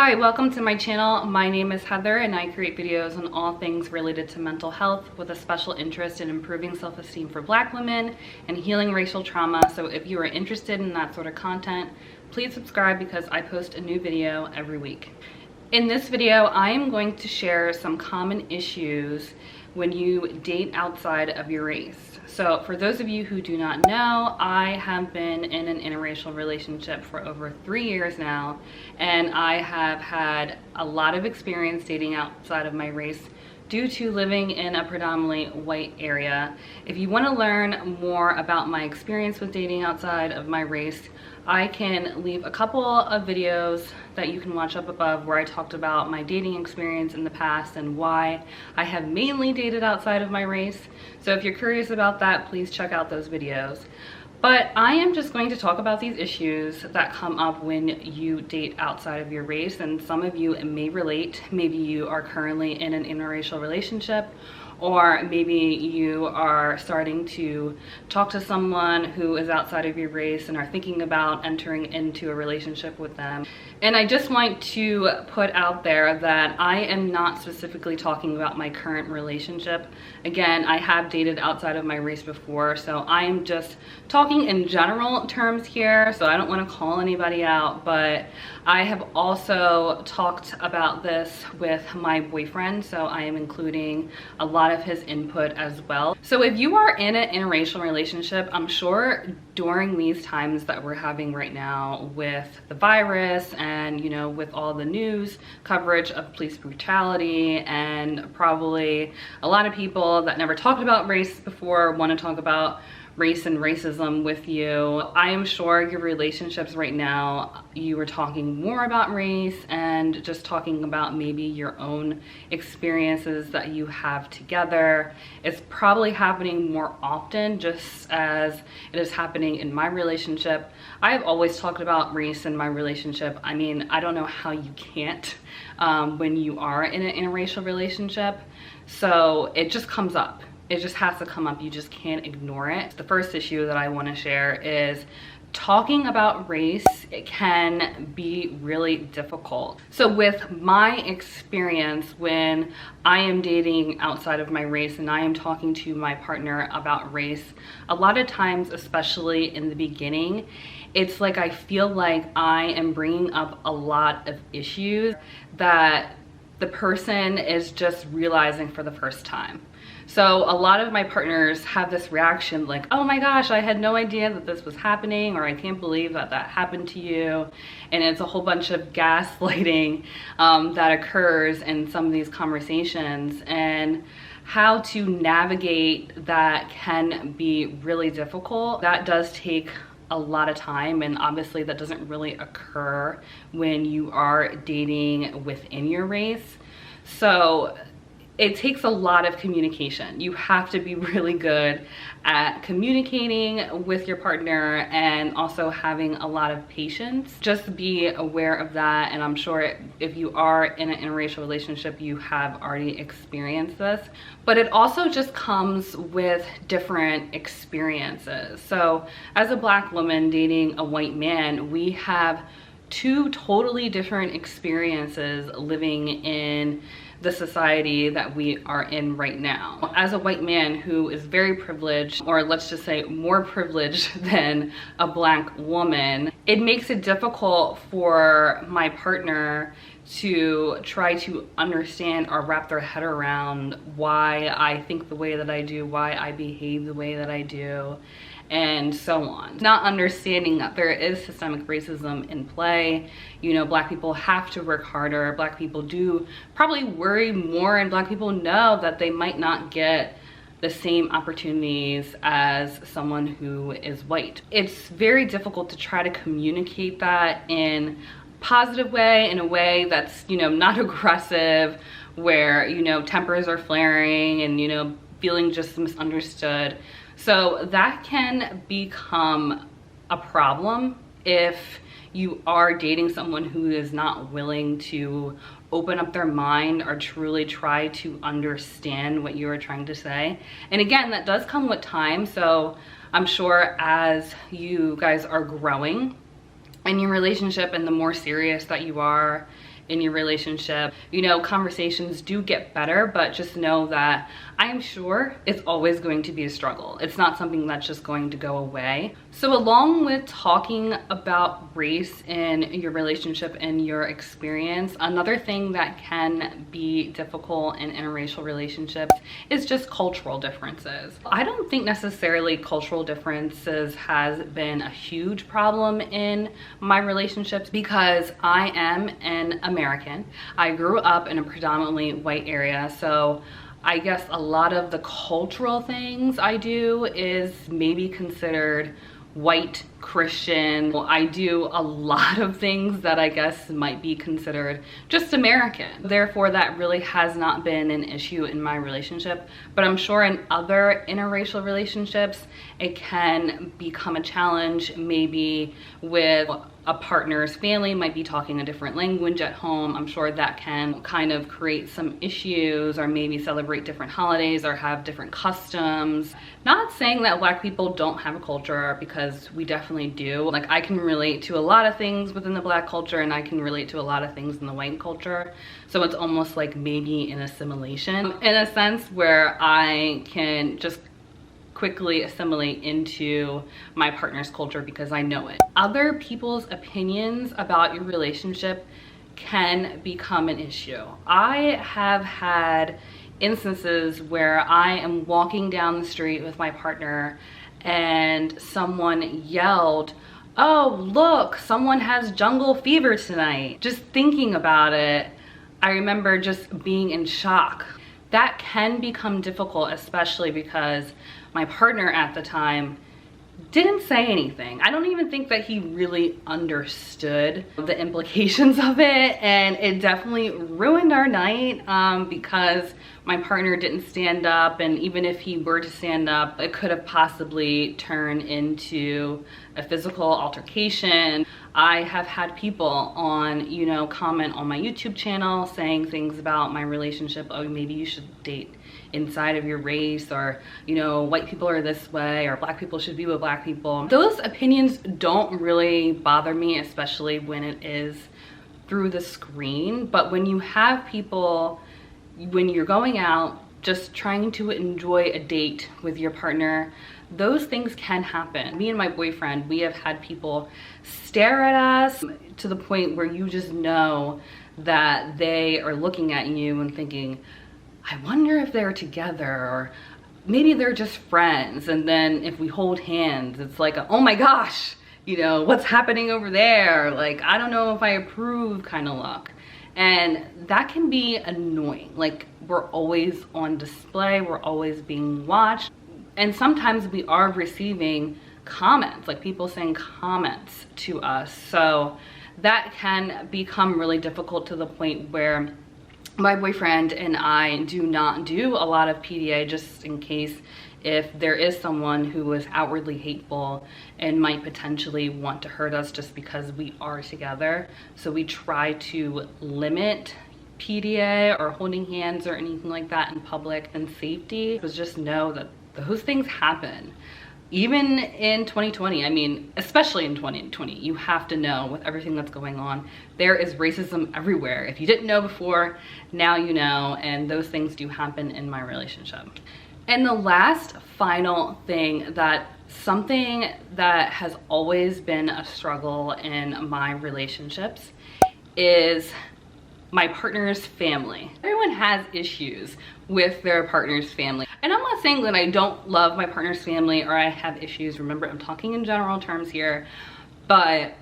Hi, welcome to my channel. My name is Heather and I create videos on all things related to mental health with a special interest in improving self-esteem for Black women and healing racial trauma. So if you are interested in that sort of content, please subscribe because I post a new video every week. In this video, I am going to share some common issues when you date outside of your race. So for those of you who do not know, I have been in an interracial relationship for over 3 years now, and I have had a lot of experience dating outside of my race due to living in a predominantly white area. If you want to learn more about my experience with dating outside of my race, I can leave a couple of videos that you can watch up above where I talked about my dating experience in the past and why I have mainly dated outside of my race. So if you're curious about that, please check out those videos. But I am just going to talk about these issues that come up when you date outside of your race, and some of you may relate. Maybe you are currently in an interracial relationship, or maybe you are starting to talk to someone who is outside of your race and are thinking about entering into a relationship with them. And I just want to put out there that I am not specifically talking about my current relationship. Again, I have dated outside of my race before, so I am just talking in general terms here, so I don't want to call anybody out, but I have also talked about this with my boyfriend, so I am including a lot of his input as well. So if you are in an interracial relationship, I'm sure during these times that we're having right now with the virus and, you know, with all the news coverage of police brutality, and probably a lot of people that never talked about race before want to talk about race and racism with you. I am sure your relationships right now, you are talking more about race and just talking about maybe your own experiences that you have together. It's probably happening more often, just as it is happening in my relationship. I have always talked about race in my relationship. I mean, I don't know how you can't when you are in an interracial relationship. So it just comes up. It just has to come up. You just can't ignore it. The first issue that I want to share is talking about race. It can be really difficult. So with my experience when I am dating outside of my race and I am talking to my partner about race, a lot of times, especially in the beginning, it's like I feel like I am bringing up a lot of issues that the person is just realizing for the first time. So a lot of my partners have this reaction like, oh my gosh, I had no idea that this was happening, or I can't believe that that happened to you. And it's a whole bunch of gaslighting that occurs in some of these conversations, and how to navigate that can be really difficult. That does take a lot of time, and obviously that doesn't really occur when you are dating within your race. So it takes a lot of communication. You have to be really good at communicating with your partner and also having a lot of patience. Just be aware of that, and I'm sure if you are in an interracial relationship, you have already experienced this. But it also just comes with different experiences. So as a Black woman dating a white man, we have two totally different experiences living in the society that we are in right now. As a white man who is very privileged, or let's just say more privileged than a Black woman, it makes it difficult for my partner to try to understand or wrap their head around why I think the way that I do, why I behave the way that I do, and so on. Not understanding that there is systemic racism in play. You know, Black people have to work harder. Black people do probably worry more, and Black people know that they might not get the same opportunities as someone who is white. It's very difficult to try to communicate that in a positive way, in a way that's, you know, not aggressive, where, you know, tempers are flaring and, you know, feeling just misunderstood. So that can become a problem if you are dating someone who is not willing to open up their mind or truly try to understand what you are trying to say. And again, that does come with time. So I'm sure as you guys are growing in your relationship and the more serious that you are, in your relationship. You know, conversations do get better, but just know that I am sure it's always going to be a struggle. It's not something that's just going to go away. So along with talking about race in your relationship and your experience, another thing that can be difficult in interracial relationships is just cultural differences. I don't think necessarily cultural differences has been a huge problem in my relationships because I am an American. I grew up in a predominantly white area, so I guess a lot of the cultural things I do is maybe considered white Christian. I do a lot of things that I guess might be considered just American. Therefore, that really has not been an issue in my relationship. But I'm sure in other interracial relationships, it can become a challenge, maybe with a partner's family might be talking a different language at home. I'm sure that can kind of create some issues, or maybe celebrate different holidays or have different customs. Not saying that Black people don't have a culture, because we definitely do. Like, I can relate to a lot of things within the Black culture, and I can relate to a lot of things in the white culture. So it's almost like maybe an assimilation in a sense, where I can just quickly assimilate into my partner's culture because I know it. Other people's opinions about your relationship can become an issue. I have had instances where I am walking down the street with my partner and someone yelled, "Oh, look, someone has jungle fever tonight." Just thinking about it, I remember just being in shock. That can become difficult, especially because my partner at the time didn't say anything. I don't even think that he really understood the implications of it, and it definitely ruined our night because my partner didn't stand up, and even if he were to stand up, it could have possibly turned into a physical altercation. I have had people on, you know, comment on my YouTube channel saying things about my relationship. Oh, maybe you should date inside of your race, or, you know, white people are this way, or Black people should be with Black people. Those opinions don't really bother me, especially when it is through the screen. But when you have people, when you're going out just trying to enjoy a date with your partner, those things can happen. Me and my boyfriend, we have had people stare at us to the point where you just know that they are looking at you and thinking, I wonder if they're together, or maybe they're just friends. And then if we hold hands, it's like, oh my gosh, you know, what's happening over there? Like, I don't know if I approve kind of look. And that can be annoying. Like, we're always on display, we're always being watched. And sometimes we are receiving comments, like people saying comments to us. So that can become really difficult to the point where my boyfriend and I do not do a lot of PDA, just in case if there is someone who is outwardly hateful and might potentially want to hurt us just because we are together. So we try to limit PDA or holding hands or anything like that in public and safety. But just know that those things happen. Even in 2020, I mean, especially in 2020, you have to know, with everything that's going on, there is racism everywhere. If you didn't know before, now you know, and those things do happen in my relationship. And the last final thing, something that has always been a struggle in my relationships, is my partner's family. Everyone has issues with their partner's family. And I'm not saying that I don't love my partner's family or I have issues. Remember, I'm talking in general terms here. But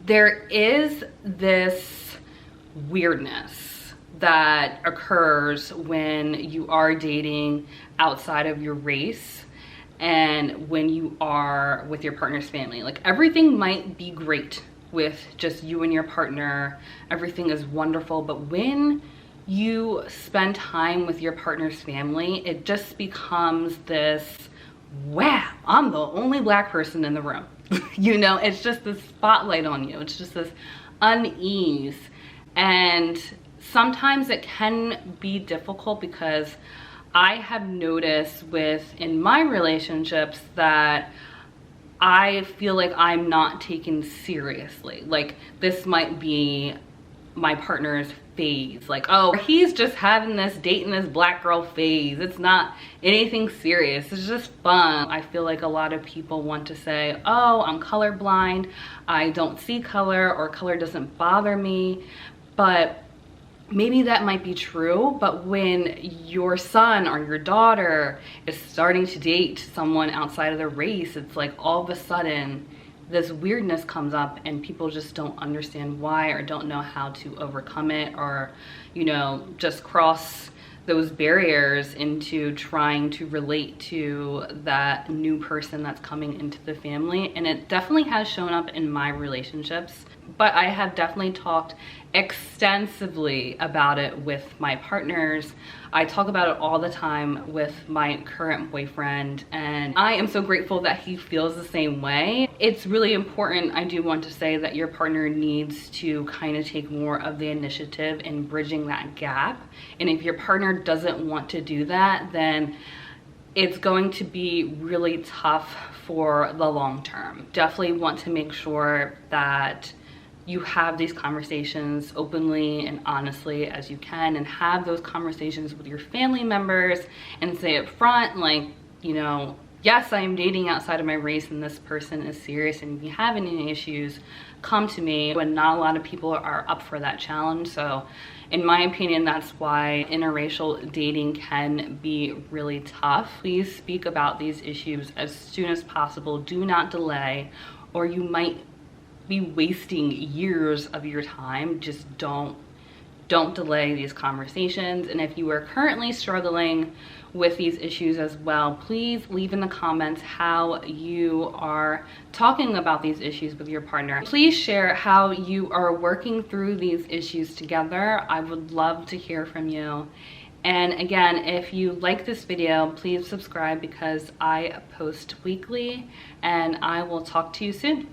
there is this weirdness that occurs when you are dating outside of your race and when you are with your partner's family. Like, everything might be great with just you and your partner, everything is wonderful, but when you spend time with your partner's family, it just becomes this, wow, I'm the only Black person in the room. You know, it's just this spotlight on you. It's just this unease. And sometimes it can be difficult because I have noticed in my relationships that I feel like I'm not taken seriously. Like, this might be my partner's phase. Like, oh, he's just having this dating this black girl phase. It's not anything serious. It's just fun. I feel like a lot of people want to say, oh, I'm colorblind. I don't see color, or color doesn't bother me. But maybe that might be true, but when your son or your daughter is starting to date someone outside of their race, it's like all of a sudden this weirdness comes up and people just don't understand why, or don't know how to overcome it, or, you know, just cross those barriers into trying to relate to that new person that's coming into the family. And it definitely has shown up in my relationships, but I have definitely talked extensively about it with my partners. I talk about it all the time with my current boyfriend, and I am so grateful that he feels the same way. It's really important, I do want to say, that your partner needs to kind of take more of the initiative in bridging that gap. And if your partner doesn't want to do that, then it's going to be really tough for the long term. Definitely want to make sure that you have these conversations openly and honestly as you can, and have those conversations with your family members and say up front, like, you know, yes, I am dating outside of my race and this person is serious, and if you have any issues, come to me. When not a lot of people are up for that challenge. So in my opinion, that's why interracial dating can be really tough. Please speak about these issues as soon as possible. Do not delay, or you might be wasting years of your time. Just don't delay these conversations. And if you are currently struggling with these issues as well, please leave in the comments how you are talking about these issues with your partner. Please share how you are working through these issues together. I would love to hear from you. And again, if you like this video, please subscribe, because I post weekly, and I will talk to you soon.